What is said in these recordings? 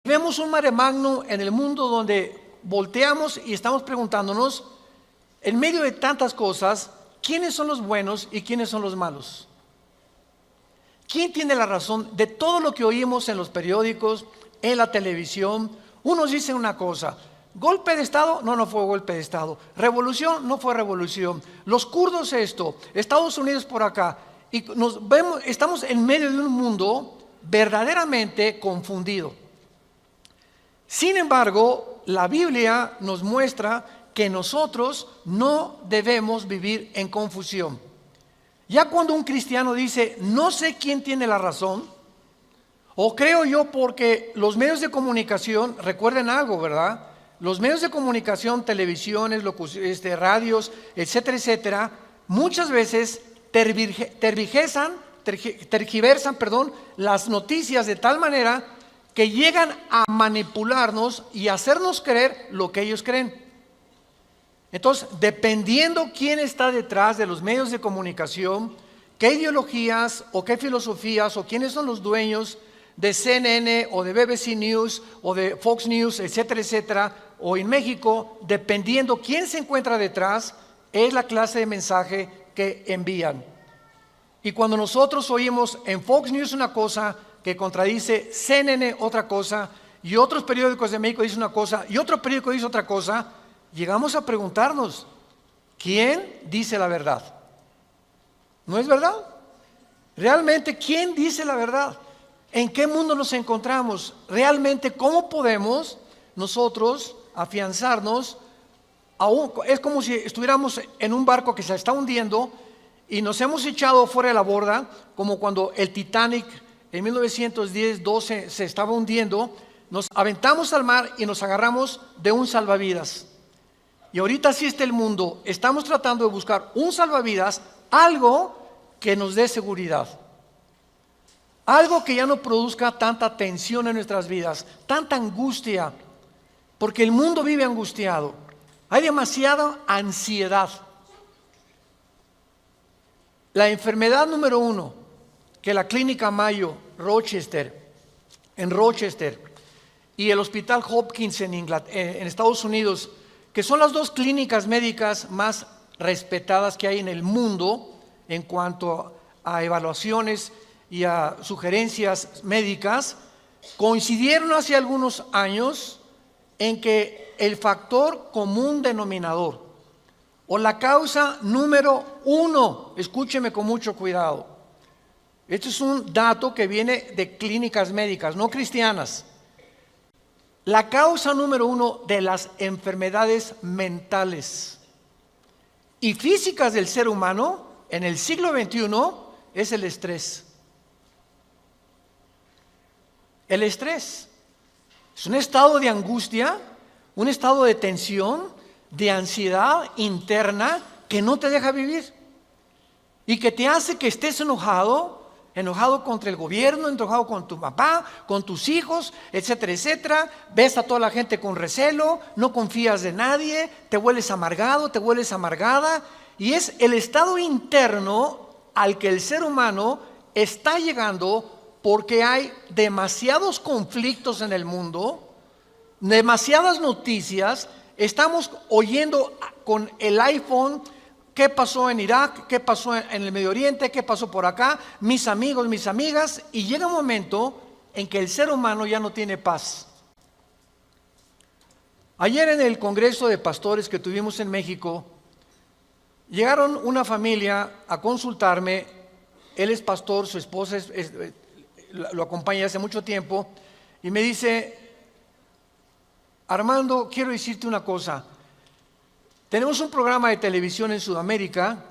Vemos un mare magnum en el mundo donde volteamos y estamos preguntándonos, en medio de tantas cosas, ¿quiénes son los buenos y quiénes son los malos? ¿Quién tiene la razón de todo lo que oímos en los periódicos, en la televisión? Unos dicen una cosa: golpe de Estado, no fue golpe de Estado. Revolución, no fue revolución. Los kurdos esto, Estados Unidos por acá. Y estamos en medio de un mundo verdaderamente confundido. Sin embargo, la Biblia nos muestra que nosotros no debemos vivir en confusión. Ya cuando un cristiano dice, no sé quién tiene la razón, o creo yo porque los medios de comunicación, recuerden algo, ¿verdad? Los medios de comunicación, televisiones, radios, etcétera, etcétera, muchas veces tergiversan, las noticias de tal manera que llegan a manipularnos y hacernos creer lo que ellos creen. Entonces, dependiendo quién está detrás de los medios de comunicación, qué ideologías o qué filosofías o quiénes son los dueños de CNN o de BBC News o de Fox News, etcétera, etcétera, o en México, dependiendo quién se encuentra detrás, es la clase de mensaje que envían. Y cuando nosotros oímos en Fox News una cosa que contradice CNN otra cosa, y otros periódicos de México dicen una cosa, y otro periódico dice otra cosa, llegamos a preguntarnos, ¿quién dice la verdad? ¿No es verdad? Realmente, ¿quién dice la verdad? ¿En qué mundo nos encontramos? Realmente, ¿cómo podemos nosotros afianzarnos? Es como si estuviéramos en un barco que se está hundiendo y nos hemos echado fuera de la borda, como cuando el Titanic en 1910-12 se estaba hundiendo. Nos aventamos al mar y nos agarramos de un salvavidas. Y ahorita así está el mundo. Estamos tratando de buscar un salvavidas, algo que nos dé seguridad. Algo que ya no produzca tanta tensión en nuestras vidas, tanta angustia, porque el mundo vive angustiado. Hay demasiada ansiedad. La enfermedad número 1 que la Clínica Mayo en Rochester y el Hospital Hopkins en Estados Unidos, que son las dos clínicas médicas más respetadas que hay en el mundo en cuanto a evaluaciones y a sugerencias médicas, coincidieron hace algunos años en que el factor común denominador o la causa número 1, escúcheme con mucho cuidado, esto es un dato que viene de clínicas médicas, no cristianas. La causa número 1 de las enfermedades mentales y físicas del ser humano en el siglo XXI es el estrés. El estrés es un estado de angustia, un estado de tensión, de ansiedad interna que no te deja vivir y que te hace que estés enojado contra el gobierno, enojado con tu papá, con tus hijos, etcétera, etcétera. Ves a toda la gente con recelo, no confías de nadie, te vuelves amargado, te vuelves amargada, y es el estado interno al que el ser humano está llegando porque hay demasiados conflictos en el mundo, demasiadas noticias. Estamos oyendo con el iPhone qué pasó en Irak, qué pasó en el Medio Oriente, qué pasó por acá, mis amigos, mis amigas, y llega un momento en que el ser humano ya no tiene paz. Ayer en el Congreso de Pastores que tuvimos en México, llegaron una familia a consultarme. Él es pastor, su esposa lo acompaña hace mucho tiempo, y me dice: Armando, quiero decirte una cosa. Tenemos un programa de televisión en Sudamérica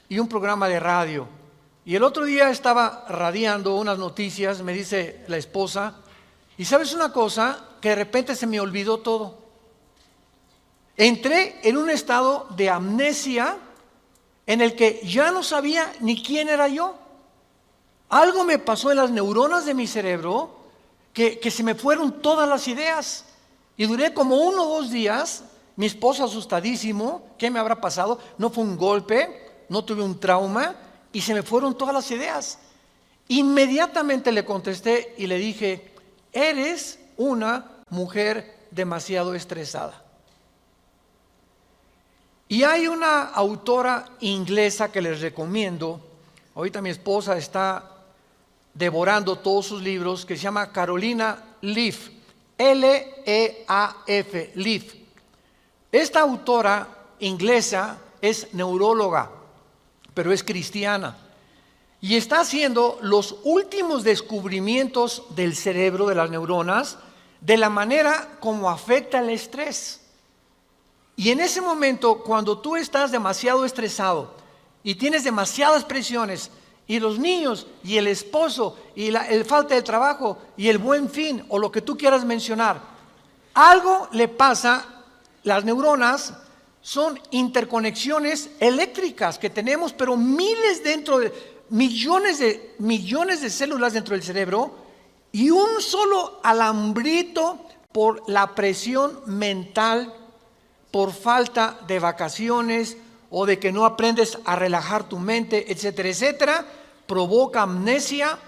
y un programa de radio. Y el otro día estaba radiando unas noticias, me dice la esposa, y ¿sabes una cosa? Que de repente se me olvidó todo. Entré en un estado de amnesia en el que ya no sabía ni quién era yo. Algo me pasó en las neuronas de mi cerebro que se me fueron todas las ideas. Y duré como 1 o 2 días. Mi esposo asustadísimo, ¿qué me habrá pasado? No fue un golpe, no tuve un trauma, y se me fueron todas las ideas. Inmediatamente le contesté y le dije: eres una mujer demasiado estresada. Y hay una autora inglesa que les recomiendo. Ahorita mi esposa está devorando todos sus libros, que se llama Carolina Leaf, L-E-A-F, Leaf. Esta autora inglesa es neuróloga, pero es cristiana, y está haciendo los últimos descubrimientos del cerebro, de las neuronas, de la manera como afecta el estrés. Y en ese momento, cuando tú estás demasiado estresado y tienes demasiadas presiones, y los niños, y el esposo, y el falta de trabajo, y el buen fin, o lo que tú quieras mencionar, algo le pasa. Las neuronas son interconexiones eléctricas que tenemos, pero millones de células dentro del cerebro, y un solo alambrito por la presión mental, por falta de vacaciones o de que no aprendes a relajar tu mente, etcétera, etcétera, provoca amnesia,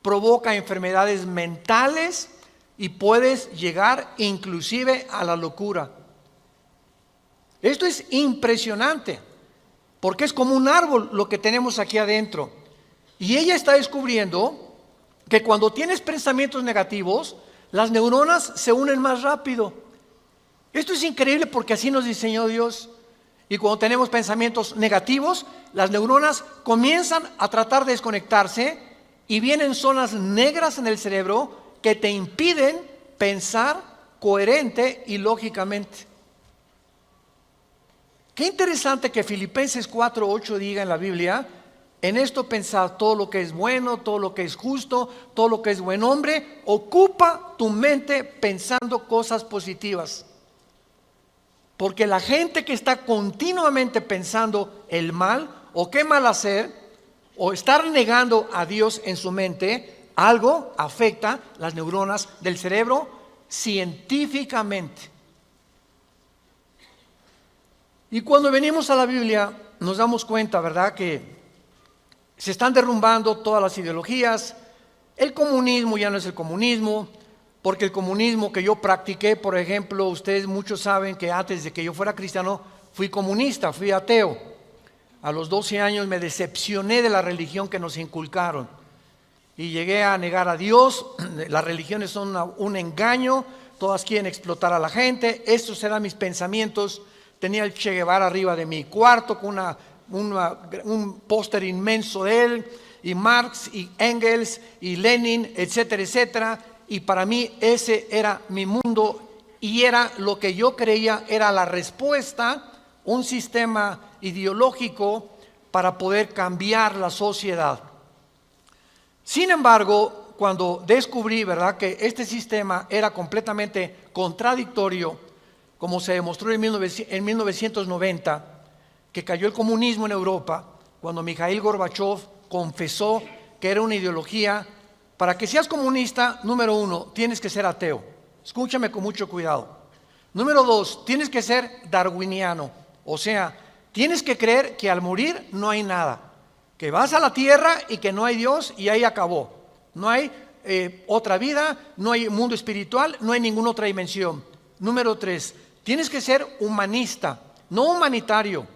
provoca enfermedades mentales y puedes llegar inclusive a la locura. Esto es impresionante, porque es como un árbol lo que tenemos aquí adentro. Y ella está descubriendo que cuando tienes pensamientos negativos, las neuronas se unen más rápido. Esto es increíble porque así nos diseñó Dios. Y cuando tenemos pensamientos negativos, las neuronas comienzan a tratar de desconectarse y vienen zonas negras en el cerebro que te impiden pensar coherente y lógicamente. Qué interesante que Filipenses 4:8 diga en la Biblia: en esto pensad, todo lo que es bueno, todo lo que es justo, todo lo que es buen hombre, ocupa tu mente pensando cosas positivas. Porque la gente que está continuamente pensando el mal, o qué mal hacer, o estar negando a Dios en su mente, algo afecta las neuronas del cerebro científicamente. Y cuando venimos a la Biblia nos damos cuenta, ¿verdad?, que se están derrumbando todas las ideologías. El comunismo ya no es el comunismo, porque el comunismo que yo practiqué, por ejemplo, ustedes muchos saben que antes de que yo fuera cristiano fui comunista, fui ateo. A los 12 años me decepcioné de la religión que nos inculcaron y llegué a negar a Dios. Las religiones son un engaño, todas quieren explotar a la gente. Estos eran mis pensamientos. Tenía el Che Guevara arriba de mi cuarto con un póster inmenso de él, y Marx y Engels y Lenin, etcétera, etcétera. Y para mí ese era mi mundo y era lo que yo creía era la respuesta, un sistema ideológico para poder cambiar la sociedad. Sin embargo, cuando descubrí, ¿verdad?, que este sistema era completamente contradictorio, como se demostró en 1990, que cayó el comunismo en Europa, cuando Mikhail Gorbachev confesó que era una ideología. Para que seas comunista, número 1, tienes que ser ateo. Escúchame con mucho cuidado. Número 2, tienes que ser darwiniano. O sea, tienes que creer que al morir no hay nada, que vas a la tierra y que no hay Dios y ahí acabó. No hay otra vida, no hay mundo espiritual, no hay ninguna otra dimensión. Número 3, tienes que ser humanista, no humanitario,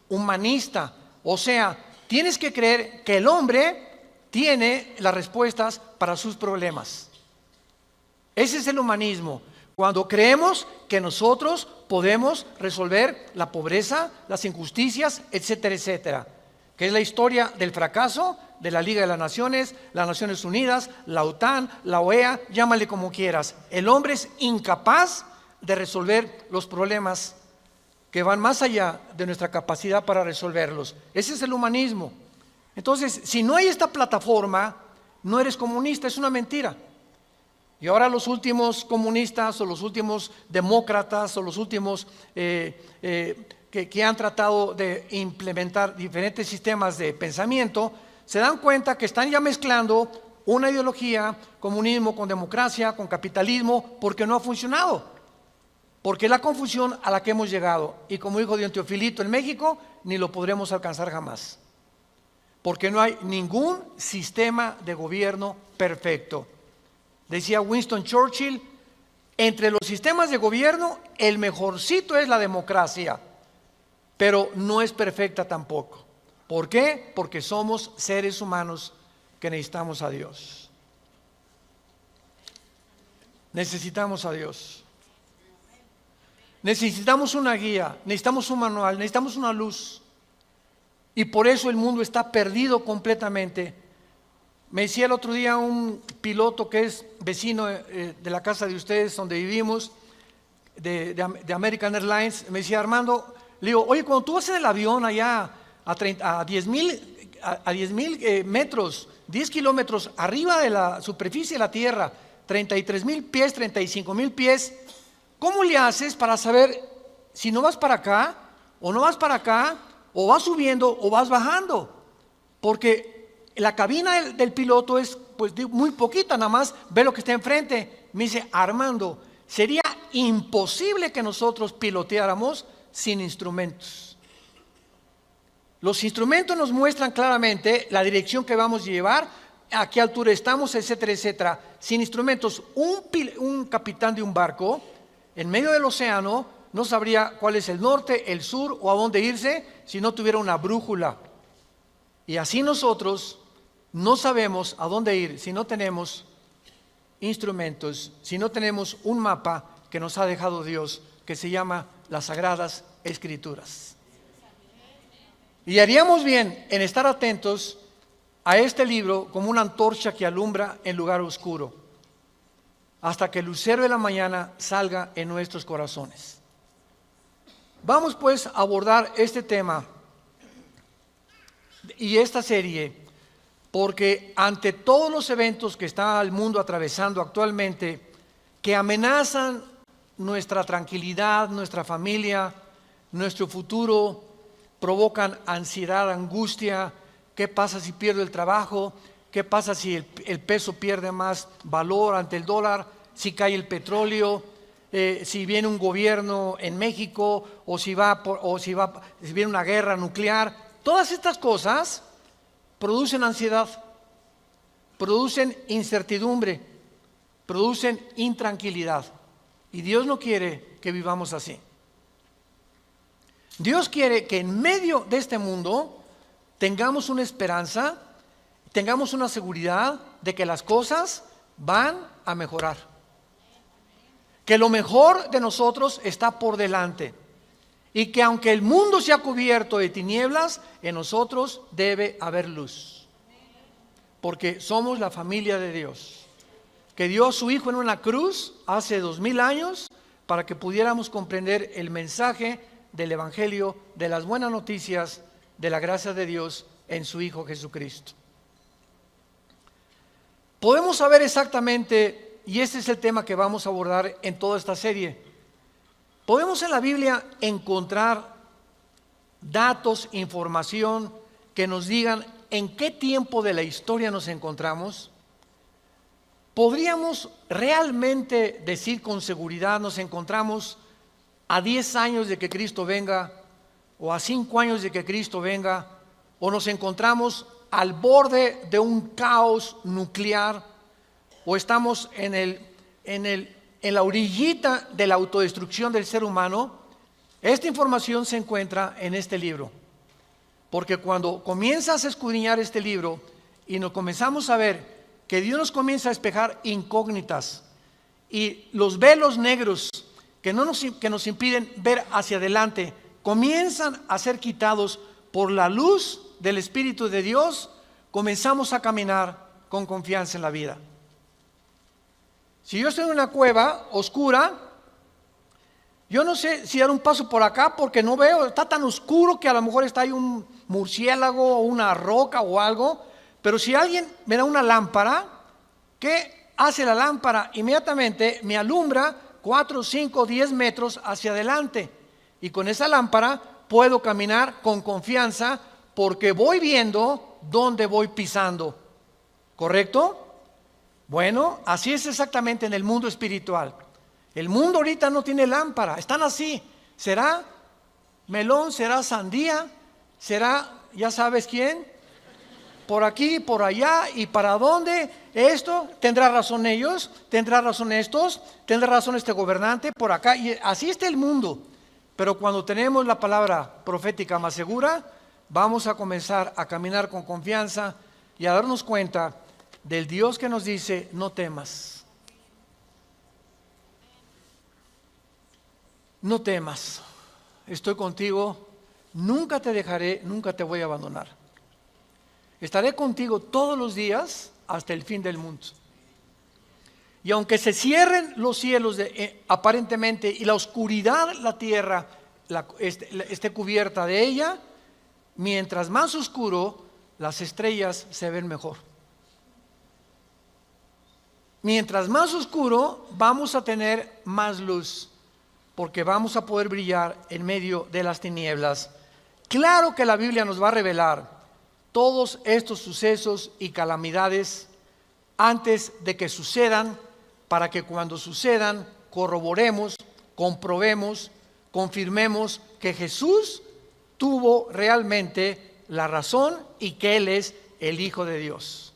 humanista. O sea, tienes que creer que el hombre tiene las respuestas para sus problemas. Ese es el humanismo. Cuando creemos que nosotros podemos resolver la pobreza, las injusticias, etcétera, etcétera. Que es la historia del fracaso de la Liga de las Naciones, las Naciones Unidas, la OTAN, la OEA, llámale como quieras. El hombre es incapaz de resolver los problemas que van más allá de nuestra capacidad para resolverlos. Ese es el humanismo. Entonces, si no hay esta plataforma, no eres comunista, es una mentira. Y ahora los últimos comunistas o los últimos demócratas o los últimos que han tratado de implementar diferentes sistemas de pensamiento, se dan cuenta que están ya mezclando una ideología, comunismo con democracia, con capitalismo, porque no ha funcionado. Porque es la confusión a la que hemos llegado. Y como dijo don Teofilito, en México ni lo podremos alcanzar jamás. Porque no hay ningún sistema de gobierno perfecto. Decía Winston Churchill Entre los sistemas de gobierno, el mejorcito es la democracia, pero no es perfecta tampoco. ¿Por qué? Porque somos seres humanos que necesitamos a Dios. Necesitamos a Dios. Necesitamos una guía, necesitamos un manual, necesitamos una luz. Y por eso el mundo está perdido completamente. Me decía el otro día un piloto que es vecino de la casa de ustedes donde vivimos, de American Airlines, me decía: Armando, le digo, oye, cuando tú vas en el avión allá a 10,000 metros, 10 kilómetros arriba de la superficie de la tierra, 33,000 pies, 35,000 pies, ¿cómo le haces para saber si no vas para acá o no vas para acá, o vas subiendo o vas bajando? Porque la cabina del piloto es pues muy poquita, nada más ve lo que está enfrente. Me dice: Armando, sería imposible que nosotros piloteáramos sin instrumentos. Los instrumentos nos muestran claramente la dirección que vamos a llevar, a qué altura estamos, etcétera, etcétera. Sin instrumentos, un capitán de un barco en medio del océano no sabría cuál es el norte, el sur o a dónde irse si no tuviera una brújula. Y así nosotros no sabemos a dónde ir si no tenemos instrumentos, si no tenemos un mapa que nos ha dejado Dios, que se llama las Sagradas Escrituras. Y haríamos bien en estar atentos a este libro como una antorcha que alumbra en lugar oscuro, hasta que el lucero de la mañana salga en nuestros corazones. Vamos pues a abordar este tema y esta serie, porque ante todos los eventos que está el mundo atravesando actualmente, que amenazan nuestra tranquilidad, nuestra familia, nuestro futuro, provocan ansiedad, angustia. ¿Qué pasa si pierdo el trabajo? ¿Qué pasa si el peso pierde más valor ante el dólar? Si cae el petróleo, si viene un gobierno en México, o si viene una guerra nuclear. Todas estas cosas producen ansiedad, producen incertidumbre, producen intranquilidad. Y Dios no quiere que vivamos así. Dios quiere que en medio de este mundo tengamos una esperanza, tengamos una seguridad de que las cosas van a mejorar, que lo mejor de nosotros está por delante, y que aunque el mundo sea cubierto de tinieblas, en nosotros debe haber luz, porque somos la familia de Dios, que dio a su Hijo en una cruz hace 2000 años para que pudiéramos comprender el mensaje del Evangelio, de las buenas noticias de la gracia de Dios en su Hijo Jesucristo. Podemos saber exactamente, y este es el tema que vamos a abordar en toda esta serie, podemos en la Biblia encontrar datos, información que nos digan en qué tiempo de la historia nos encontramos. ¿Podríamos realmente decir con seguridad nos encontramos a 10 años de que Cristo venga, o a 5 años de que Cristo venga, o nos encontramos al borde de un caos nuclear, o estamos en la orillita de la autodestrucción del ser humano? Esta información se encuentra en este libro, porque cuando comienzas a escudriñar este libro y nos comenzamos a ver que Dios nos comienza a despejar incógnitas y los velos negros que nos impiden ver hacia adelante comienzan a ser quitados por la luz del Espíritu de Dios, comenzamos a caminar con confianza en la vida. Si yo estoy en una cueva oscura, yo no sé si dar un paso por acá porque no veo, está tan oscuro que a lo mejor está ahí un murciélago o una roca o algo. Pero si alguien me da una lámpara, ¿qué hace la lámpara? Inmediatamente me alumbra 4, 5, 10 metros hacia adelante. Y con esa lámpara puedo caminar con confianza porque voy viendo dónde voy pisando. ¿Correcto? Bueno, así es exactamente en el mundo espiritual. El mundo ahorita no tiene lámpara, están así. ¿Será melón? ¿Será sandía? ¿Será ya sabes quién? por aquí, por allá, y para dónde esto, tendrá razón ellos, tendrá razón estos, tendrá razón este gobernante, por acá, y así está el mundo. Pero cuando tenemos la palabra profética más segura, vamos a comenzar a caminar con confianza y a darnos cuenta del Dios que nos dice: no temas, no temas, estoy contigo, nunca te dejaré, nunca te voy a abandonar. Estaré contigo todos los días hasta el fin del mundo. Y aunque se cierren los cielos aparentemente, y la oscuridad, la tierra esté cubierta de ella, mientras más oscuro, las estrellas se ven mejor. Mientras más oscuro, vamos a tener más luz, porque vamos a poder brillar en medio de las tinieblas. Claro que la Biblia nos va a revelar todos estos sucesos y calamidades antes de que sucedan, para que cuando sucedan corroboremos, comprobemos, confirmemos que Jesús tuvo realmente la razón y que Él es el Hijo de Dios.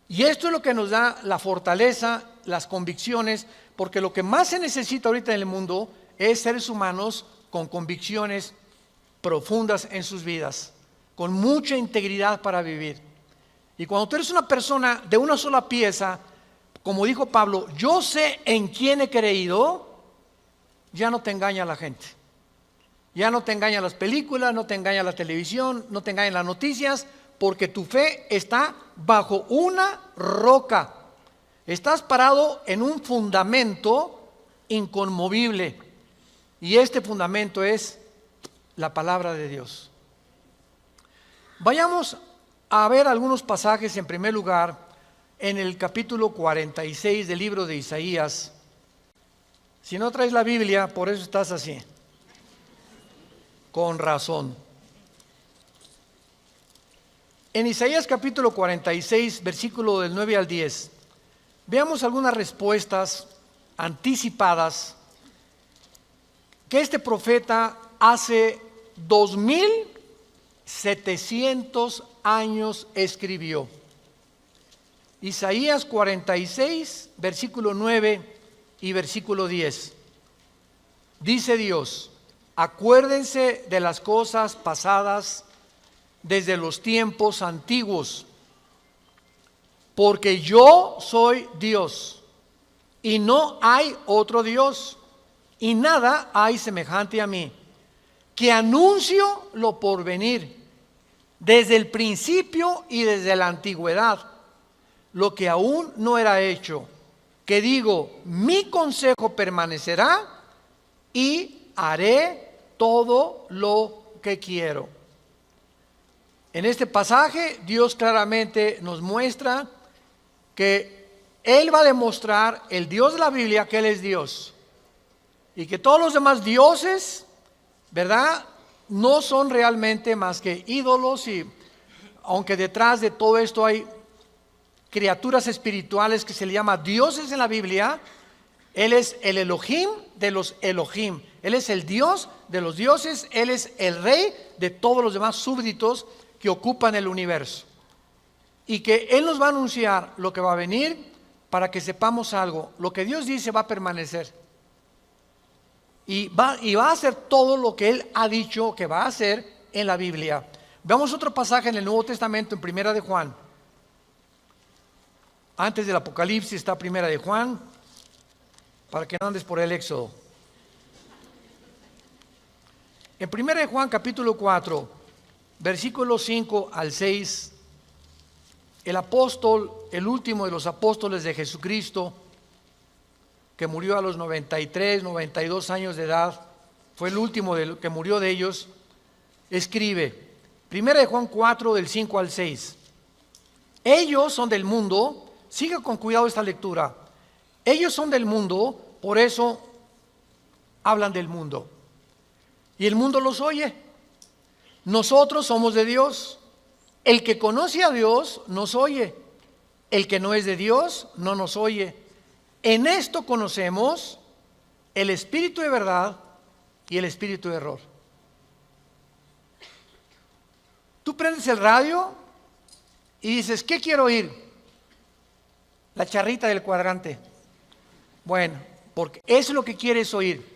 Y esto es lo que nos da la fortaleza, las convicciones, porque lo que más se necesita ahorita en el mundo es seres humanos con convicciones profundas en sus vidas, con mucha integridad para vivir. Y cuando tú eres una persona de una sola pieza, como dijo Pablo, yo sé en quién he creído, ya no te engaña la gente. Ya no te engañan las películas, no te engaña la televisión, no te engañan las noticias, porque tu fe está bajo una roca. Estás parado en un fundamento inconmovible. Y este fundamento es la palabra de Dios. Vayamos a ver algunos pasajes. En primer lugar, en el capítulo 46 del libro de Isaías. Si no traes la Biblia, por eso estás así. Con razón. En Isaías capítulo 46, versículo del 9 al 10, veamos algunas respuestas anticipadas que este profeta hace 2700 años escribió. Isaías 46, versículo 9 y versículo 10. Dice Dios: acuérdense de las cosas pasadas desde los tiempos antiguos, porque yo soy Dios y no hay otro Dios, y nada hay semejante a mí, que anuncio lo porvenir desde el principio y desde la antigüedad, lo que aún no era hecho, que digo, mi consejo permanecerá y haré todo lo que quiero. En este pasaje Dios claramente nos muestra que Él va a demostrar, el Dios de la Biblia, que Él es Dios, y que todos los demás dioses, ¿verdad?, no son realmente más que ídolos. Y aunque detrás de todo esto hay criaturas espirituales que se le llama dioses en la Biblia, Él es el Elohim de los Elohim. Él es el Dios de los dioses. Él es el rey de todos los demás súbditos que ocupan el universo. Y que Él nos va a anunciar lo que va a venir, para que sepamos algo. Lo que Dios dice va a permanecer. Y va a hacer todo lo que Él ha dicho que va a hacer en la Biblia. Veamos otro pasaje en el Nuevo Testamento, en Primera de Juan. Antes del Apocalipsis está Primera de Juan, para que no andes por el Éxodo. En Primera de Juan capítulo 4, versículos 5 al 6, el apóstol, el último de los apóstoles de Jesucristo, que murió a los 93, 92 años de edad, fue el último que murió de ellos, escribe, Primera de Juan 4, del 5 al 6, ellos son del mundo. Siga con cuidado esta lectura. Ellos son del mundo, por eso hablan del mundo. Y el mundo los oye. Nosotros somos de Dios. El que conoce a Dios nos oye. El que no es de Dios no nos oye. En esto conocemos el espíritu de verdad y el espíritu de error. Tú prendes el radio y dices, ¿qué quiero oír? La charrita del cuadrante. Bueno, porque eso es lo que quieres oír.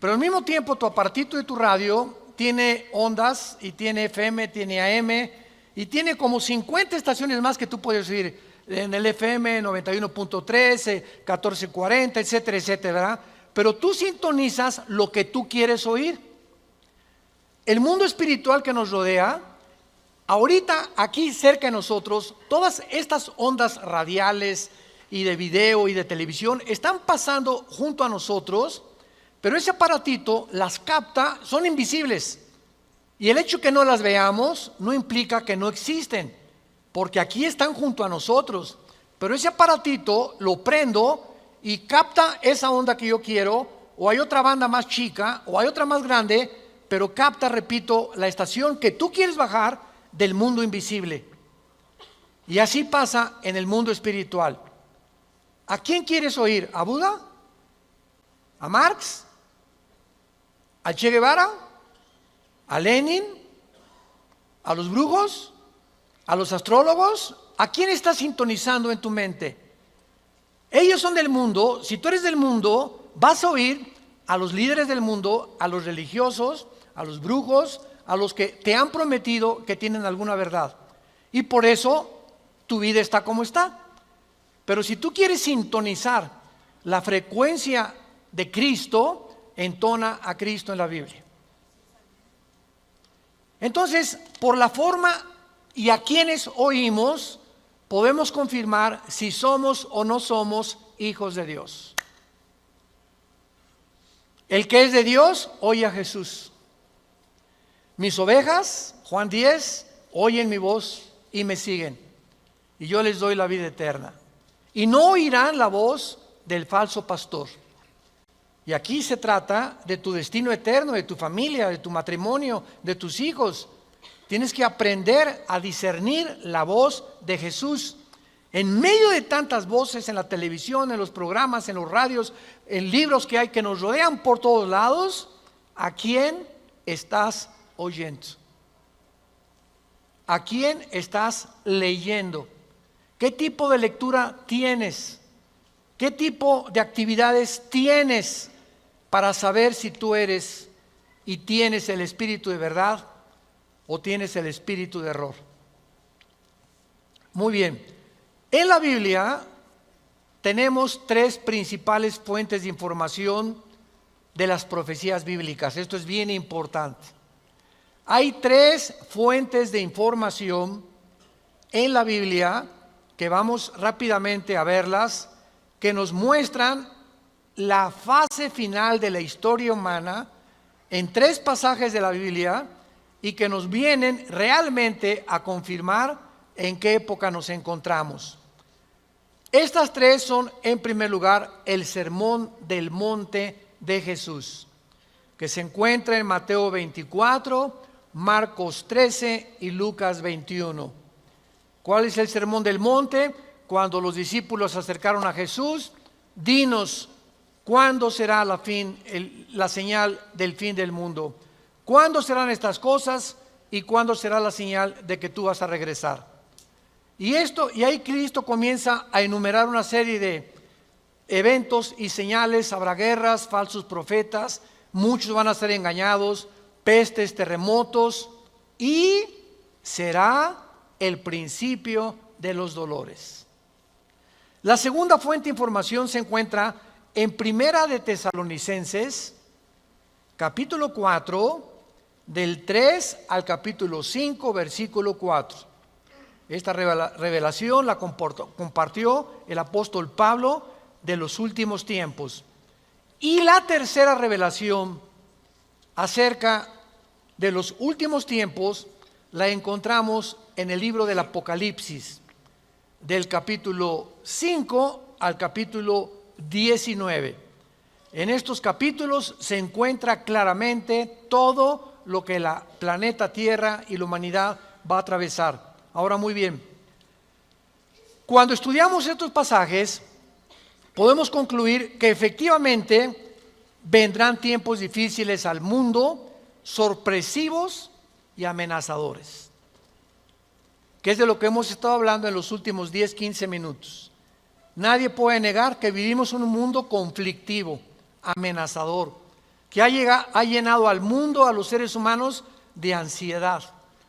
Pero al mismo tiempo tu aparatito de tu radio tiene ondas y tiene FM, tiene AM y tiene como 50 estaciones más que tú puedes oír en el FM 91.3, 1440, etcétera, etcétera, ¿verdad? Pero tú sintonizas lo que tú quieres oír. El mundo espiritual que nos rodea, ahorita aquí cerca de nosotros, todas estas ondas radiales y de video y de televisión están pasando junto a nosotros, pero ese aparatito las capta, son invisibles. Y el hecho que no las veamos no implica que no existen, porque aquí están junto a nosotros. Pero ese aparatito lo prendo y capta esa onda que yo quiero, o hay otra banda más chica, o hay otra más grande, pero capta, repito, la estación que tú quieres bajar del mundo invisible. Y así pasa en el mundo espiritual. ¿A quién quieres oír? ¿A Buda? ¿A Marx? ¿A Che Guevara? ¿A Lenin? ¿A los brujos? ¿A los astrólogos? ¿A quién estás sintonizando en tu mente? Ellos son del mundo. Si tú eres del mundo, vas a oír a los líderes del mundo, a los religiosos, a los brujos, a los que te han prometido que tienen alguna verdad. Y por eso tu vida está como está. Pero si tú quieres sintonizar la frecuencia de Cristo, entona a Cristo en la Biblia. Entonces, por la forma y a quienes oímos, podemos confirmar si somos o no somos hijos de Dios. El que es de Dios, oye a Jesús. Mis ovejas, Juan 10, oyen mi voz y me siguen. Y yo les doy la vida eterna. Y no oirán la voz del falso pastor. Y aquí se trata de tu destino eterno, de tu familia, de tu matrimonio, de tus hijos. Tienes que aprender a discernir la voz de Jesús. En medio de tantas voces en la televisión, en los programas, en los radios, en libros que hay que nos rodean por todos lados, ¿a quién estás oyendo? ¿A quién estás leyendo? ¿Qué tipo de lectura tienes? ¿Qué tipo de actividades tienes para saber si tú eres y tienes el espíritu de verdad o tienes el espíritu de error? Muy bien. En la Biblia tenemos tres principales fuentes de información de las profecías bíblicas. Esto es bien importante. Hay tres fuentes de información en la Biblia que vamos rápidamente a verlas, que nos muestran la fase final de la historia humana en tres pasajes de la Biblia y que nos vienen realmente a confirmar en qué época nos encontramos. Estas tres son, en primer lugar, el Sermón del Monte de Jesús, que se encuentra en Mateo 24, Marcos 13 y Lucas 21. ¿Cuál es el Sermón del Monte? Cuando los discípulos se acercaron a Jesús, dinos, ¿cuándo será la señal del fin del mundo? ¿Cuándo serán estas cosas y cuándo será la señal de que tú vas a regresar? Y ahí Cristo comienza a enumerar una serie de eventos y señales. Habrá guerras, falsos profetas, muchos van a ser engañados, pestes, terremotos, y será el principio de los dolores. La segunda fuente de información se encuentra en Primera de Tesalonicenses, capítulo 4, del 3 al capítulo 5, versículo 4. Esta revelación la compartió el apóstol Pablo de los últimos tiempos. Y la tercera revelación acerca de los últimos tiempos la encontramos en el libro del Apocalipsis, del capítulo 5 al capítulo 19. En estos capítulos se encuentra claramente todo lo que la planeta Tierra y la humanidad va a atravesar. Ahora, muy bien, cuando estudiamos estos pasajes, podemos concluir que efectivamente vendrán tiempos difíciles al mundo, sorpresivos y amenazadores. que es de lo que hemos estado hablando en los últimos 10, 15 minutos. Nadie puede negar que vivimos en un mundo conflictivo, amenazador, que ha llenado al mundo, a los seres humanos, de ansiedad,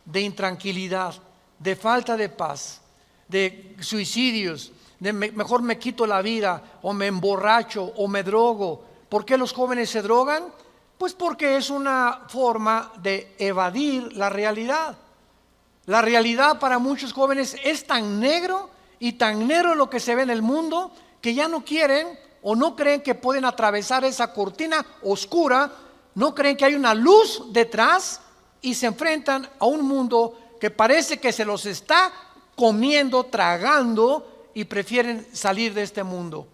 de intranquilidad, de falta de paz, de suicidios, de mejor me quito la vida, o me emborracho, o me drogo. ¿Por qué los jóvenes se drogan? Pues porque es una forma de evadir la realidad. La realidad para muchos jóvenes es tan negro y tan negro lo que se ve en el mundo que ya no quieren o no creen que pueden atravesar esa cortina oscura, no creen que hay una luz detrás y se enfrentan a un mundo que parece que se los está comiendo, tragando y prefieren salir de este mundo.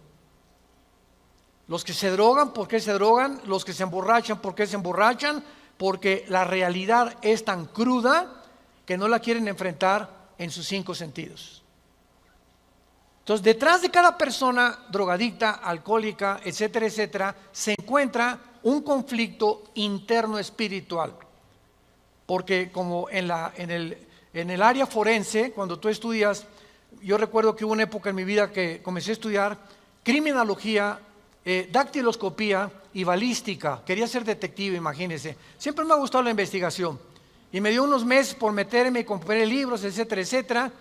Los que se drogan, ¿por qué se drogan? Los que se emborrachan, ¿por qué se emborrachan? Porque la realidad es tan cruda que no la quieren enfrentar en sus 5 sentidos. Entonces, detrás de cada persona drogadicta, alcohólica, etcétera, etcétera, se encuentra un conflicto interno espiritual. Porque como en el área forense, cuando tú estudias, yo recuerdo que hubo una época en mi vida que comencé a estudiar criminología, dactiloscopía y balística. Quería ser detective, imagínense. Siempre me ha gustado la investigación. Y me dio unos meses por meterme y compré libros, etcétera, etcétera.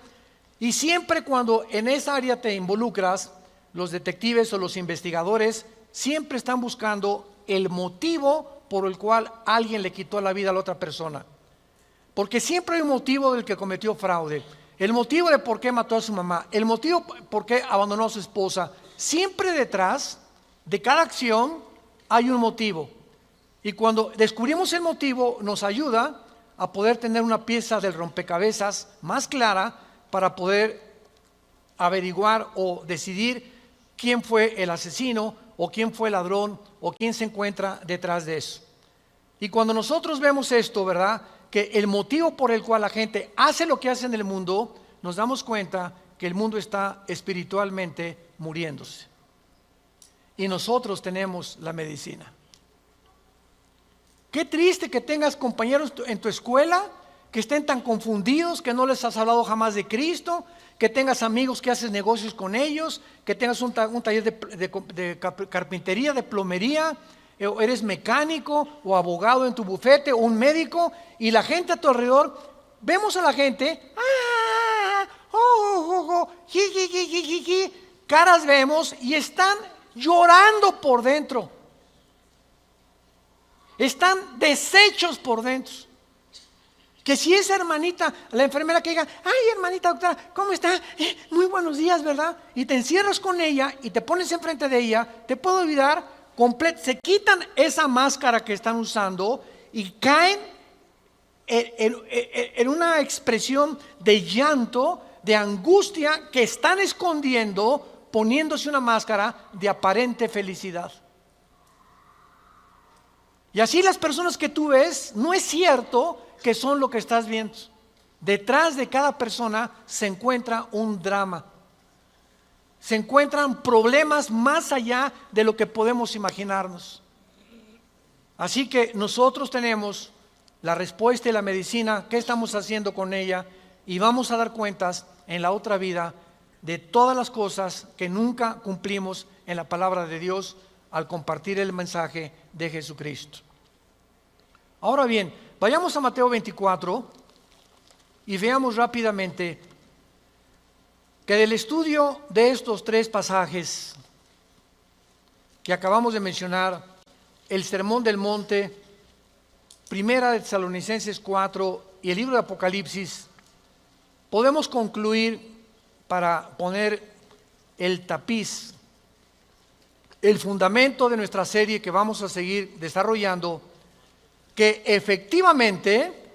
Y siempre cuando en esa área te involucras, los detectives o los investigadores siempre están buscando el motivo por el cual alguien le quitó la vida a la otra persona. Porque siempre hay un motivo del que cometió fraude. El motivo de por qué mató a su mamá. El motivo por qué abandonó a su esposa. Siempre detrás de cada acción hay un motivo. Y cuando descubrimos el motivo nos ayuda a poder tener una pieza del rompecabezas más clara para poder averiguar o decidir quién fue el asesino o quién fue el ladrón o quién se encuentra detrás de eso. Y cuando nosotros vemos esto, ¿verdad?, que el motivo por el cual la gente hace lo que hace en el mundo, nos damos cuenta que el mundo está espiritualmente muriéndose. Y nosotros tenemos la medicina. Qué triste que tengas compañeros en tu escuela que estén tan confundidos, que no les has hablado jamás de Cristo, que tengas amigos que haces negocios con ellos, que tengas un taller de carpintería, de plomería, o eres mecánico o abogado en tu bufete o un médico, y la gente a tu alrededor, vemos a la gente, caras vemos y están llorando por dentro. Están deshechos por dentro. Que si esa hermanita, la enfermera que diga, ay hermanita doctora, ¿cómo está? Muy buenos días, ¿verdad? Y te encierras con ella y te pones enfrente de ella, te puede olvidar se quitan esa máscara que están usando y caen en una expresión de llanto, de angustia que están escondiendo, poniéndose una máscara de aparente felicidad. Y así las personas que tú ves, no es cierto que son lo que estás viendo. Detrás de cada persona se encuentra un drama. Se encuentran problemas más allá de lo que podemos imaginarnos. Así que nosotros tenemos la respuesta y la medicina, qué estamos haciendo con ella, y vamos a dar cuentas en la otra vida de todas las cosas que nunca cumplimos en la palabra de Dios al compartir el mensaje de Jesucristo. Ahora bien, vayamos a Mateo 24 y veamos rápidamente que del estudio de estos 3 pasajes que acabamos de mencionar, el Sermón del Monte, Primera de Tesalonicenses 4 y el libro de Apocalipsis, podemos concluir, para poner el tapiz, el fundamento de nuestra serie que vamos a seguir desarrollando, que efectivamente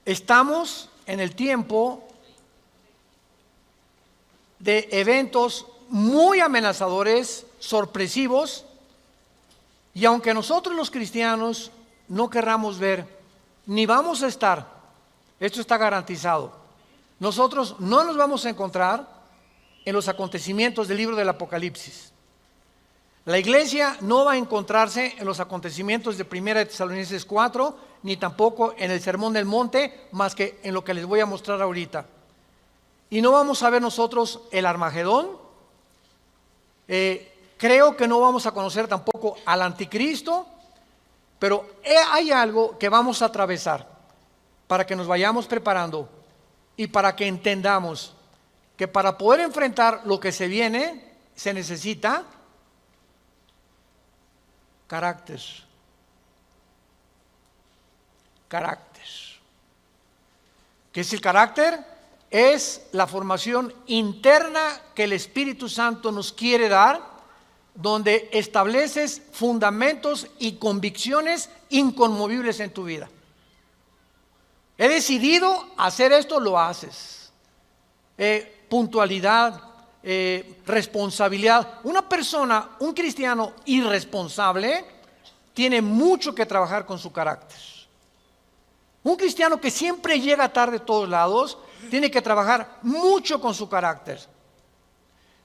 estamos en el tiempo de eventos muy amenazadores, sorpresivos, y aunque nosotros los cristianos no querramos ver, ni vamos a estar, esto está garantizado, nosotros no nos vamos a encontrar en los acontecimientos del libro del Apocalipsis. La iglesia no va a encontrarse en los acontecimientos de 1 Tesalonicenses 4, ni tampoco en el Sermón del Monte, más que en lo que les voy a mostrar ahorita. Y no vamos a ver nosotros el Armagedón. Creo que no vamos a conocer tampoco al anticristo, pero hay algo que vamos a atravesar para que nos vayamos preparando y para que entendamos que para poder enfrentar lo que se viene se necesita carácter. Carácter. ¿Qué es el carácter? Es la formación interna que el Espíritu Santo nos quiere dar, donde estableces fundamentos y convicciones inconmovibles en tu vida. He decidido hacer esto, lo haces. Puntualidad, responsabilidad. Una persona, un cristiano irresponsable, tiene mucho que trabajar con su carácter. Un cristiano que siempre llega tarde a todos lados, tiene que trabajar mucho con su carácter.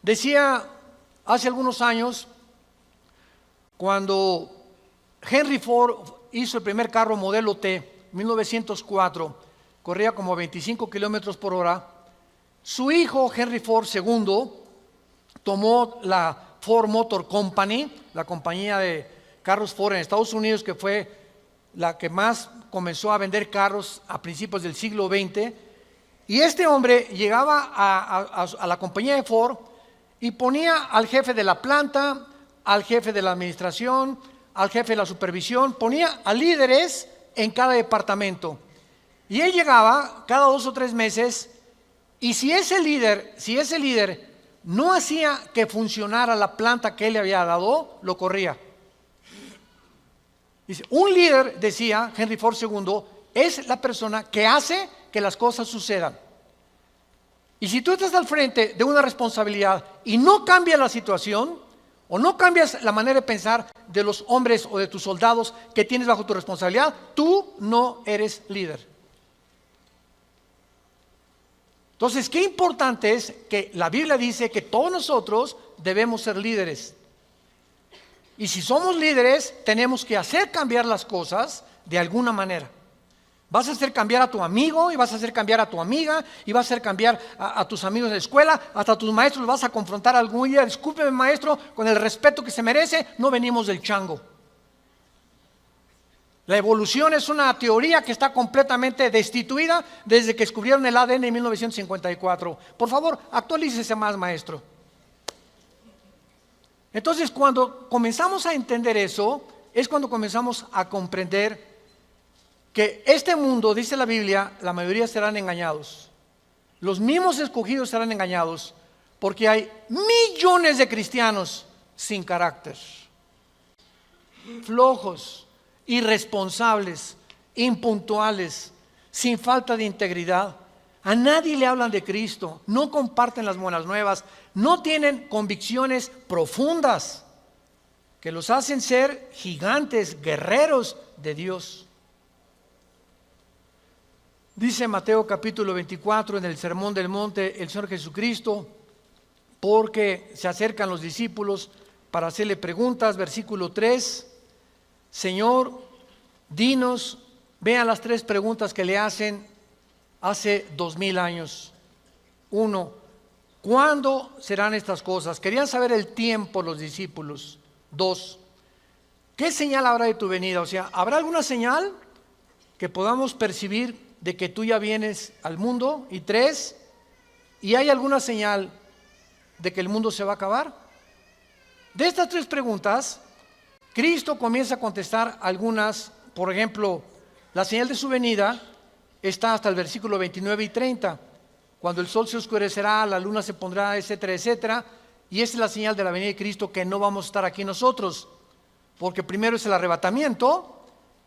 Decía hace algunos años, cuando Henry Ford hizo el primer carro modelo T, 1904, corría como 25 kilómetros por hora. Su hijo Henry Ford II tomó la Ford Motor Company, la compañía de carros Ford en Estados Unidos, que fue la que más comenzó a vender carros a principios del siglo XX. Y este hombre llegaba a la compañía de Ford y ponía al jefe de la planta, al jefe de la administración, al jefe de la supervisión, ponía a líderes en cada departamento. Y él llegaba cada 2 o 3 meses, y si ese líder no hacía que funcionara la planta que él le había dado, lo corría. Dice, un líder, decía Henry Ford II, es la persona que hace que las cosas sucedan. Y si tú estás al frente de una responsabilidad y no cambias la situación, o no cambias la manera de pensar de los hombres o de tus soldados que tienes bajo tu responsabilidad, tú no eres líder. Entonces, qué importante es que la Biblia dice que todos nosotros debemos ser líderes. Y si somos líderes, tenemos que hacer cambiar las cosas de alguna manera. Vas a hacer cambiar a tu amigo, y vas a hacer cambiar a tu amiga, y vas a hacer cambiar a tus amigos de la escuela, hasta a tus maestros los vas a confrontar algún día. Discúlpeme, maestro, con el respeto que se merece, no venimos del chango. La evolución es una teoría que está completamente destituida desde que descubrieron el ADN en 1954. Por favor, actualícese más, maestro. Entonces, cuando comenzamos a entender eso, es cuando comenzamos a comprender que este mundo, dice la Biblia, la mayoría serán engañados. Los mismos escogidos serán engañados, porque hay millones de cristianos sin carácter, flojos, irresponsables, impuntuales, sin falta de integridad. A nadie le hablan de Cristo, no comparten las buenas nuevas, no tienen convicciones profundas que los hacen ser gigantes, guerreros de Dios. Dice Mateo capítulo 24 en el Sermón del Monte el Señor Jesucristo, porque se acercan los discípulos para hacerle preguntas, versículo 3, Señor, dinos, vean las 3 preguntas que le hacen hace 2000 años. 1, ¿cuándo serán estas cosas? Querían saber el tiempo los discípulos. 2, ¿qué señal habrá de tu venida? O sea, ¿habrá alguna señal que podamos percibir de que tú ya vienes al mundo? Y 3, ¿y hay alguna señal de que el mundo se va a acabar? De estas 3 preguntas, Cristo comienza a contestar algunas. Por ejemplo, la señal de su venida está hasta el versículo 29 y 30, cuando el sol se oscurecerá, la luna se pondrá, etcétera, etcétera. Y esa es la señal de la venida de Cristo, que no vamos a estar aquí nosotros, porque primero es el arrebatamiento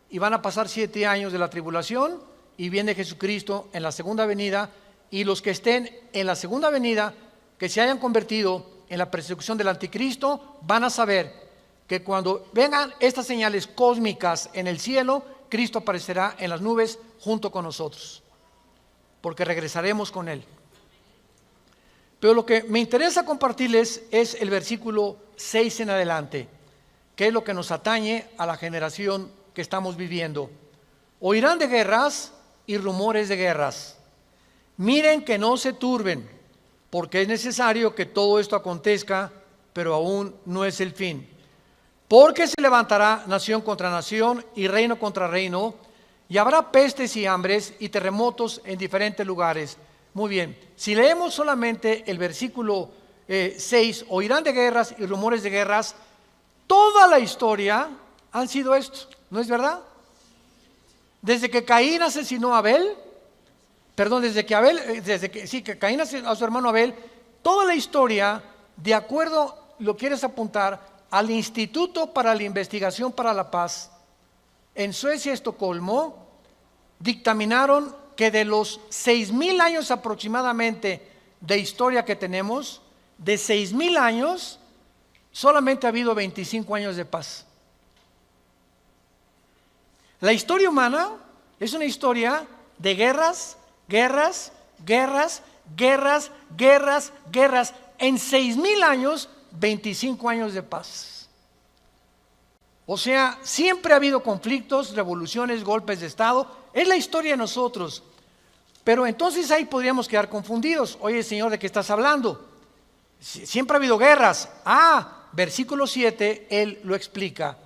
y van a pasar 7 años de la tribulación, y viene Jesucristo en la segunda venida, y los que estén en la segunda venida, que se hayan convertido en la persecución del anticristo, van a saber que cuando vengan estas señales cósmicas en el cielo, Cristo aparecerá en las nubes junto con nosotros, porque regresaremos con Él. Pero lo que me interesa compartirles es el versículo 6 en adelante, que es lo que nos atañe a la generación que estamos viviendo. Oirán de guerras y rumores de guerras. Miren que no se turben, porque es necesario que todo esto acontezca, pero aún no es el fin. Porque se levantará nación contra nación y reino contra reino, y habrá pestes y hambres y terremotos en diferentes lugares. Muy bien, si leemos solamente el versículo 6, oirán de guerras y rumores de guerras, toda la historia han sido esto, ¿no es verdad? Desde que Caín asesinó a Abel, que Caín asesinó a su hermano Abel, toda la historia, de acuerdo, lo quieres apuntar, al Instituto para la Investigación para la Paz, en Suecia, Estocolmo, dictaminaron que de los 6,000 años aproximadamente de historia que tenemos, de 6,000 años, solamente ha habido 25 años de paz. La historia humana es una historia de guerras, guerras, guerras, guerras, guerras, guerras. En 6,000 años, 25 años de paz. O sea, siempre ha habido conflictos, revoluciones, golpes de Estado. Es la historia de nosotros. Pero entonces ahí podríamos quedar confundidos. Oye, Señor, ¿de qué estás hablando? Siempre ha habido guerras. Versículo 7, Él lo explica.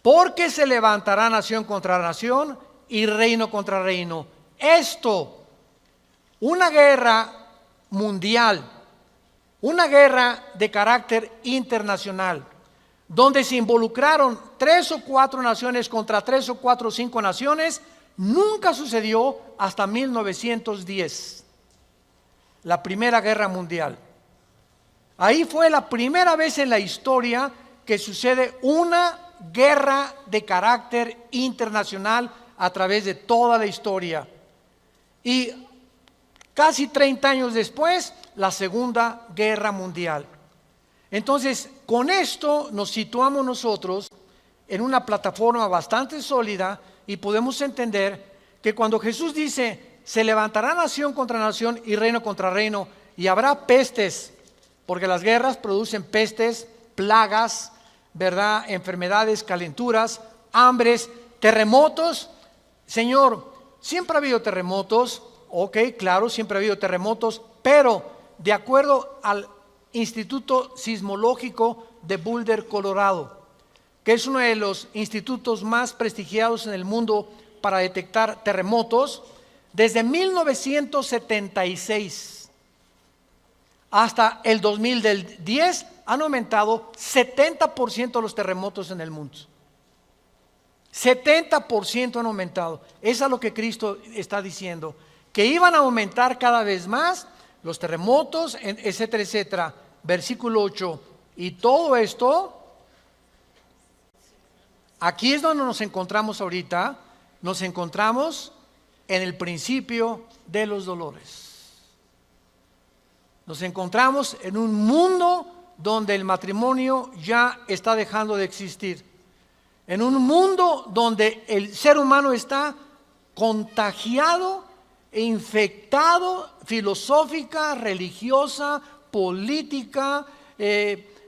Porque se levantará nación contra nación y reino contra reino. Esto, una guerra mundial, una guerra de carácter internacional, donde se involucraron 3 o 4 naciones contra 3 o 4 o 5 naciones, nunca sucedió hasta 1910, la Primera Guerra Mundial. Ahí fue la primera vez en la historia que sucede una guerra de carácter internacional a través de toda la historia. Y casi 30 años después, la Segunda Guerra Mundial. Entonces, con esto nos situamos nosotros en una plataforma bastante sólida y podemos entender que cuando Jesús dice, se levantará nación contra nación y reino contra reino, y habrá pestes, porque las guerras producen pestes, plagas, ¿verdad? Enfermedades, calenturas, hambres, terremotos. Señor, siempre ha habido terremotos, ok, claro, siempre ha habido terremotos, pero de acuerdo al Instituto Sismológico de Boulder, Colorado, que es uno de los institutos más prestigiados en el mundo para detectar terremotos, desde 1976 hasta el 2010 han aumentado 70% los terremotos en el mundo. 70% han aumentado. Eso es lo que Cristo está diciendo, que iban a aumentar cada vez más los terremotos, etcétera, etcétera. Versículo 8. Y todo esto, aquí es donde nos encontramos ahorita. Nos encontramos en el principio de los dolores. Nos encontramos en un mundo donde el matrimonio ya está dejando de existir. En un mundo donde el ser humano está contagiado e infectado filosófica, religiosa, política,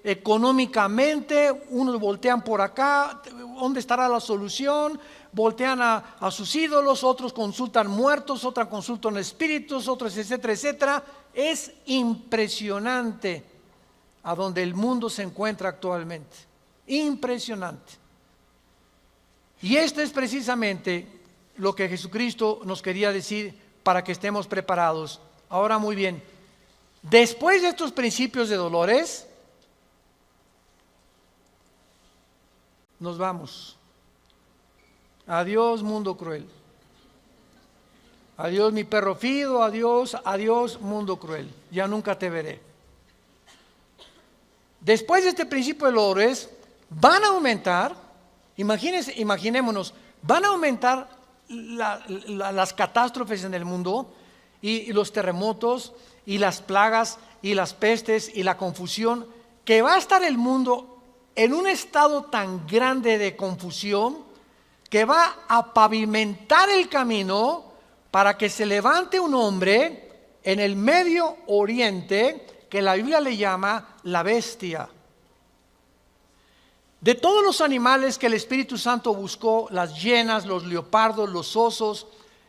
económicamente. Unos voltean por acá, ¿dónde estará la solución? Voltean a sus ídolos, otros consultan muertos, otros consultan espíritus, otros etcétera, etcétera. Es impresionante a donde el mundo se encuentra actualmente. Impresionante. Y esto es precisamente lo que Jesucristo nos quería decir para que estemos preparados. Ahora, muy bien, después de estos principios de dolores, nos vamos. Adiós, mundo cruel. Adiós, mi perro fido. Adiós, adiós, mundo cruel. Ya nunca te veré. Después de este principio de dolores, van a aumentar, imaginémonos, van a aumentar las catástrofes en el mundo y los terremotos y las plagas y las pestes y la confusión, que va a estar el mundo en un estado tan grande de confusión que va a pavimentar el camino para que se levante un hombre en el Medio Oriente que la Biblia le llama la bestia. De todos los animales que el Espíritu Santo buscó, las hienas, los leopardos, los osos,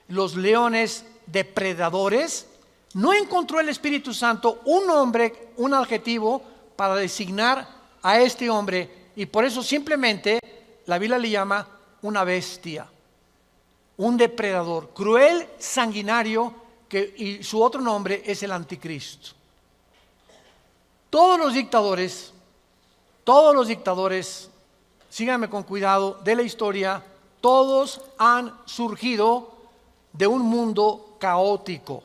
los leones, depredadores, no encontró el Espíritu Santo un nombre, un adjetivo para designar a este hombre, y por eso simplemente la Biblia le llama una bestia, un depredador, cruel, sanguinario, y su otro nombre es el anticristo. Todos los dictadores, síganme con cuidado, de la historia, todos han surgido de un mundo caótico.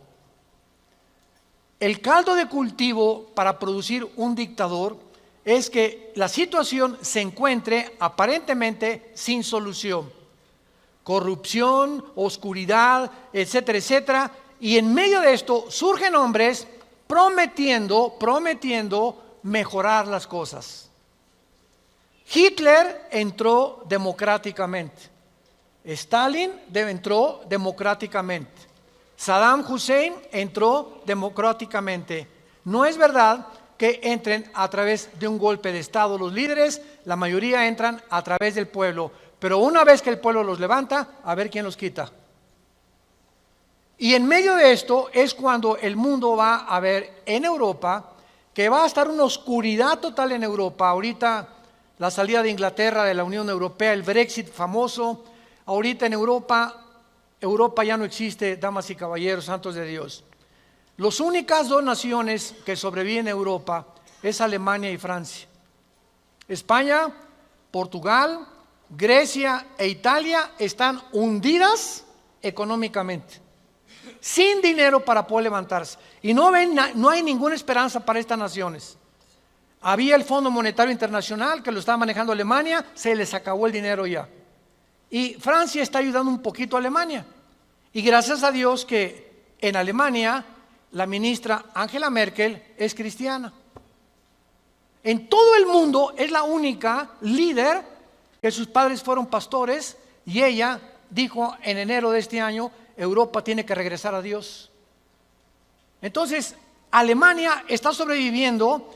El caldo de cultivo para producir un dictador es que la situación se encuentre aparentemente sin solución. Corrupción, oscuridad, etcétera, etcétera. Y en medio de esto surgen hombres prometiendo mejorar las cosas. Hitler entró democráticamente. Stalin entró democráticamente. Saddam Hussein entró democráticamente. No es verdad que entren a través de un golpe de Estado los líderes, la mayoría entran a través del pueblo, pero una vez que el pueblo los levanta, a ver quién los quita. Y en medio de esto es cuando el mundo va a ver en Europa que va a estar una oscuridad total en Europa. Ahorita la salida de Inglaterra de la Unión Europea, el Brexit famoso. Ahorita en Europa ya no existe, damas y caballeros, santos de Dios. Las únicas dos naciones que sobreviven en Europa es Alemania y Francia. España, Portugal, Grecia e Italia están hundidas económicamente, sin dinero para poder levantarse. Y no hay ninguna esperanza para estas naciones. Había el Fondo Monetario Internacional que lo estaba manejando Alemania, se les acabó el dinero ya. Y Francia está ayudando un poquito a Alemania. Y gracias a Dios que en Alemania la ministra Angela Merkel es cristiana. En todo el mundo es la única líder que sus padres fueron pastores, y ella dijo en enero de este año: Europa tiene que regresar a Dios. Entonces Alemania está sobreviviendo,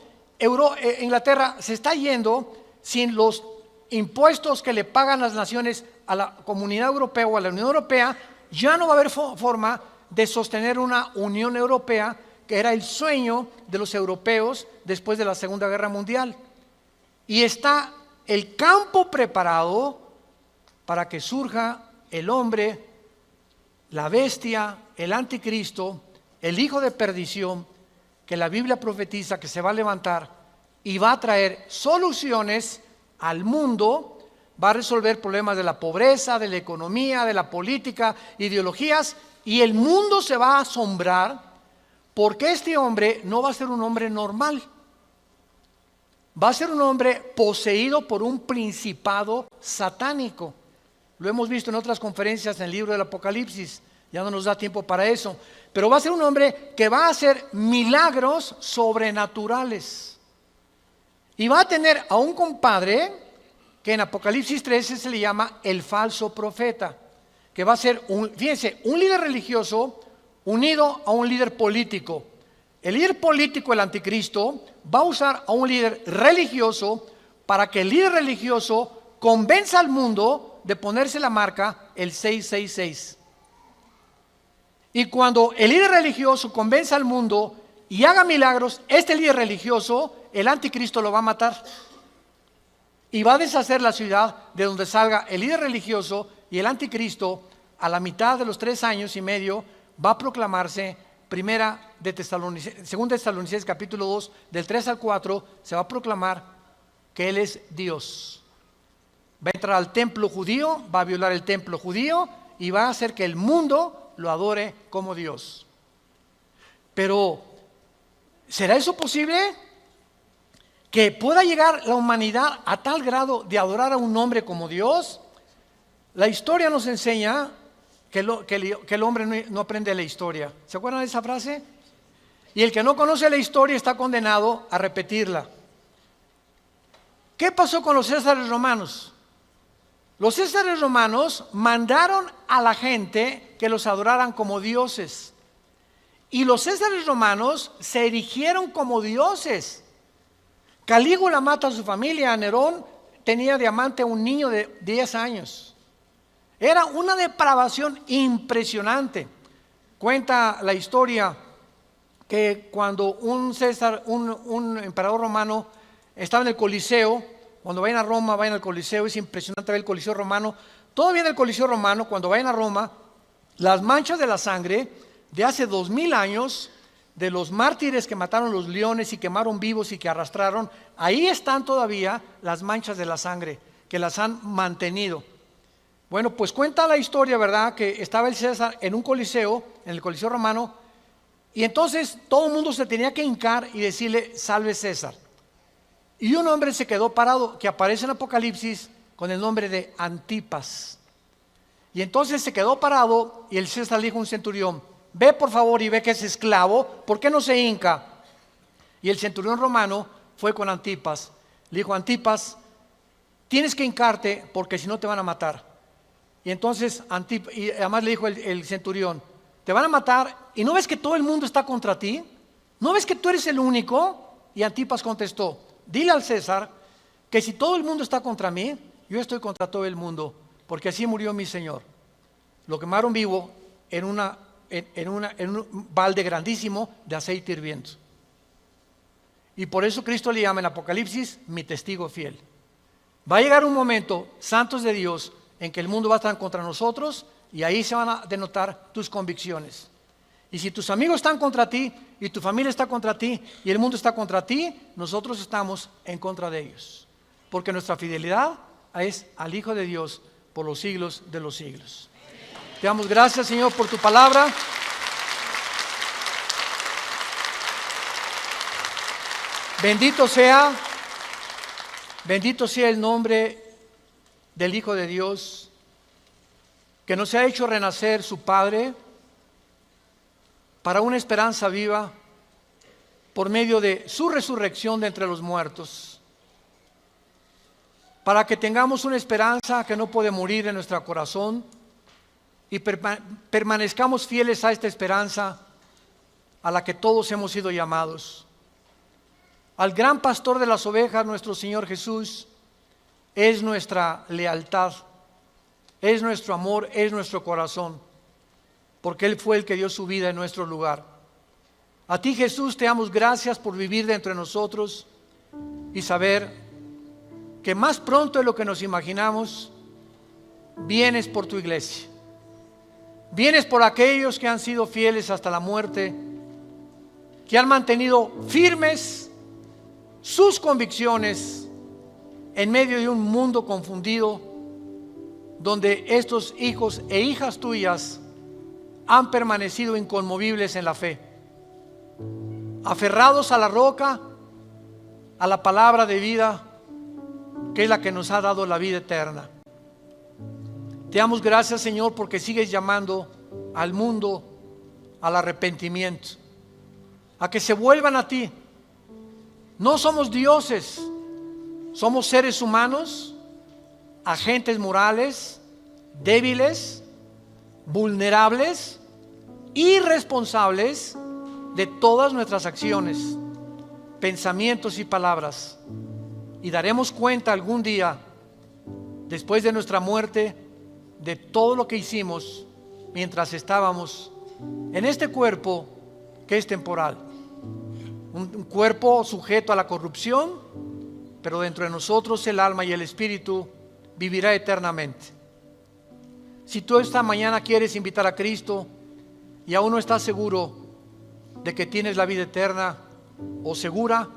Inglaterra se está yendo sin los impuestos que le pagan las naciones a la Comunidad Europea o a la Unión Europea. Ya no va a haber forma de sostener una Unión Europea, que era el sueño de los europeos después de la Segunda Guerra Mundial. Y está el campo preparado para que surja el hombre, la bestia, el anticristo, el hijo de perdición, que la Biblia profetiza que se va a levantar y va a traer soluciones al mundo. Va a resolver problemas de la pobreza, de la economía, de la política, ideologías, y el mundo se va a asombrar porque este hombre no va a ser un hombre normal. Va a ser un hombre poseído por un principado satánico. Lo hemos visto en otras conferencias en el libro del Apocalipsis, ya no nos da tiempo para eso, pero va a ser un hombre que va a hacer milagros sobrenaturales. Y va a tener a un compadre que en Apocalipsis 13 se le llama el falso profeta, que va a ser fíjense, un líder religioso unido a un líder político. El líder político, el anticristo, va a usar a un líder religioso para que el líder religioso convenza al mundo de ponerse la marca el 666. Y cuando el líder religioso convenza al mundo y haga milagros, este líder religioso, el anticristo, lo va a matar. Y va a deshacer la ciudad de donde salga el líder religioso, y el anticristo, a la mitad de los 3 años y medio, va a proclamarse. Según Tesalonicenses capítulo 2, del 3 al 4, se va a proclamar que Él es Dios. Va a entrar al templo judío, va a violar el templo judío y va a hacer que el mundo lo adore como Dios. Pero, ¿será eso posible? ¿Que pueda llegar la humanidad a tal grado de adorar a un hombre como Dios? La historia nos enseña que el hombre no aprende la historia. ¿Se acuerdan de esa frase? Y el que no conoce la historia está condenado a repetirla. ¿Qué pasó con los césares romanos? Los césares romanos mandaron a la gente que los adoraran como dioses. Y los césares romanos se erigieron como dioses. Calígula mata a su familia, Nerón tenía de amante a un niño de 10 años. Era una depravación impresionante. Cuenta la historia que cuando un César, un emperador romano, estaba en el Coliseo. Cuando vayan a Roma, vayan al Coliseo. Es impresionante ver el Coliseo romano. Todavía en el Coliseo romano, cuando vayan a Roma, las manchas de la sangre de hace 2000 años, de los mártires que mataron los leones y quemaron vivos y que arrastraron, ahí están todavía las manchas de la sangre que las han mantenido. Bueno, pues cuenta la historia, ¿verdad?, que estaba el César en un coliseo, en el Coliseo romano, y entonces todo el mundo se tenía que hincar y decirle: salve César. Y un hombre se quedó parado, que aparece en Apocalipsis con el nombre de Antipas. Y entonces se quedó parado y el César le dijo a un centurión: ve por favor y ve que es esclavo, ¿por qué no se hinca? Y el centurión romano fue con Antipas. Le dijo: Antipas, tienes que hincarte porque si no te van a matar. Y entonces y además le dijo el centurión: te van a matar y ¿no ves que todo el mundo está contra ti? ¿No ves que tú eres el único? Y Antipas contestó: dile al César que si todo el mundo está contra mí, yo estoy contra todo el mundo, porque así murió mi Señor. Lo quemaron vivo en un balde grandísimo de aceite hirviendo. Y por eso Cristo le llama en Apocalipsis mi testigo fiel. Va a llegar un momento, santos de Dios, en que el mundo va a estar contra nosotros y ahí se van a denotar tus convicciones. Y si tus amigos están contra ti y tu familia está contra ti y el mundo está contra ti, nosotros estamos en contra de ellos, porque nuestra fidelidad es al Hijo de Dios por los siglos de los siglos. Te damos gracias, Señor, por tu palabra. Bendito sea el nombre del Hijo de Dios, que nos ha hecho renacer su Padre para una esperanza viva por medio de su resurrección de entre los muertos, para que tengamos una esperanza que no puede morir en nuestro corazón y permanezcamos fieles a esta esperanza a la que todos hemos sido llamados. Al gran pastor de las ovejas, nuestro Señor Jesús, es nuestra lealtad, es nuestro amor, es nuestro corazón, porque Él fue el que dio su vida en nuestro lugar. A ti, Jesús, te damos gracias por vivir dentro de nosotros y saber que más pronto de lo que nos imaginamos, vienes por tu iglesia. Vienes por aquellos que han sido fieles hasta la muerte, que han mantenido firmes sus convicciones en medio de un mundo confundido, donde estos hijos e hijas tuyas han permanecido inconmovibles en la fe, aferrados a la roca, a la palabra de vida, que es la que nos ha dado la vida eterna. Te damos gracias, Señor, porque sigues llamando al mundo al arrepentimiento, a que se vuelvan a ti. No somos dioses, somos seres humanos, agentes morales, débiles, vulnerables, irresponsables de todas nuestras acciones, pensamientos y palabras. Y daremos cuenta algún día, después de nuestra muerte, de todo lo que hicimos mientras estábamos en este cuerpo que es temporal. Un cuerpo sujeto a la corrupción, pero dentro de nosotros el alma y el espíritu vivirá eternamente. Si tú esta mañana quieres invitar a Cristo y aún no estás seguro de que tienes la vida eterna o segura,